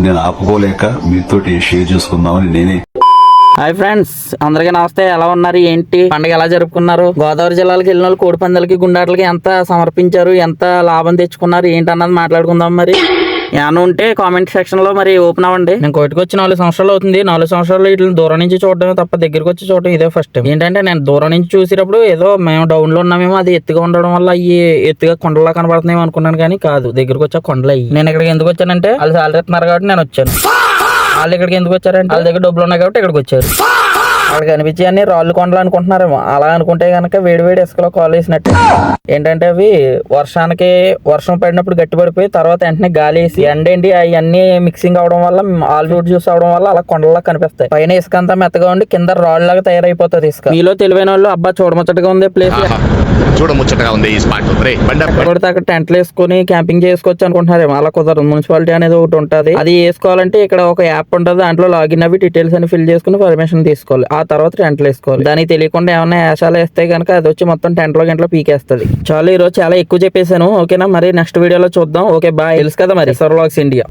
నేను ఆపుకోలేక మీతోటి షేర్ చేసుకుందామని నేనే. హాయ్ ఫ్రెండ్స్, అందరికీ నమస్తే. ఎలా ఉన్నారు? ఏంటి పండుగ ఎలా జరుపుకున్నారు? గోదావరి జిల్లాలకు వెళ్ళిన వాళ్ళు కోడి పందాలకి గుండాట్లకి ఎంత సమర్పించారు, ఎంత లాభం తెచ్చుకున్నారు, ఏంటి అన్నది మాట్లాడుకుందాం. మరి ఏమన్నా ఉంటే కామెంట్ సెక్షన్ లో మరి ఓపెన్ అవ్వండి. నేను కోటికి వచ్చి 4 సంవత్సరాలు అవుతుంది. 4 సంవత్సరాలు ఇట్లా దూరం నుంచి చూడడమే తప్ప దగ్గరికి వచ్చి చూడడం ఇదే ఫస్ట్ టైం. ఏంటంటే నేను దూరం నుంచి చూసేటప్పుడు ఏదో మేము డౌన్ లో ఉన్నామేమో, అది ఎత్తుగా ఉండడం వల్ల ఈ ఎత్తుగా కొండలా కనబడుతున్నామో అనుకున్నాను, కానీ కాదు. దగ్గరికి వచ్చా కొండలు అయ్యి. నేను ఇక్కడికి ఎందుకు వచ్చానంటే వాళ్ళు సాలరీ ఇస్తున్నారు కాబట్టి నేను వచ్చాను. వాళ్ళు ఇక్కడికి ఎందుకు వచ్చారంటే వాళ్ళ దగ్గర డబ్బులు ఉన్నాయి కాబట్టి ఇక్కడికి వచ్చారు. అక్కడ కనిపించి అన్ని రాళ్ళు కొండలు అనుకుంటున్నారేమో. అలా అనుకుంటే కనుక వేడివేడి ఇసుకలో కాలు వేసినట్టు. ఏంటంటే అవి వర్షం పడినప్పుడు గట్టి పడిపోయి తర్వాత వెంటనే గాలి వేసి ఎండేంటి అవన్నీ మిక్సింగ్ అవడం వల్ల ఆల్ ఫ్రూట్ జ్యూస్ అవడం వల్ల అలా కొండలా కనిపిస్తాయి. పైన ఇసుక అంతా మెత్తగా ఉండి కింద రాళ్ళు లాగా తయారైపోతుంది ఇసుక. మీలో తెలివైన వాళ్ళు అబ్బా చూడముచ్చటగా ఉంది ప్లేస్, చూడముచ్చటగా ఉంది ఈ స్పాట్, పడితే అక్కడ టెంట్లు వేసుకుని క్యాంపింగ్ చేసుకోవచ్చు అనుకుంటున్నారేమో. అలా కుదరదు. మున్సిపాలిటీ అనేది ఒకటి ఉంటుంది. అది వేసుకోవాలంటే ఇక్కడ ఒక యాప్ ఉంటుంది. దాంట్లో లాగిన్ అవి డీటెయిల్స్ అని ఫిల్ చేసుకుని పర్మిషన్ తీసుకోవాలి. ఆ తర్వాత టెంట్లు వేసుకోవాలి. దానికి తెలియకుండా ఏమైనా వేషాలు వేస్తే కనుక అది వచ్చి మొత్తం టెంట్లో పీకేస్తుంది. చాలా ఈ రోజు చాలా ఎక్కువ చెప్పేశాను. ఓకేనా, మరి నెక్స్ట్ వీడియోలో చూద్దాం. Okay bye. తెలుసు కదా మరి సర్వ్లాగ్స్ ఇండియా.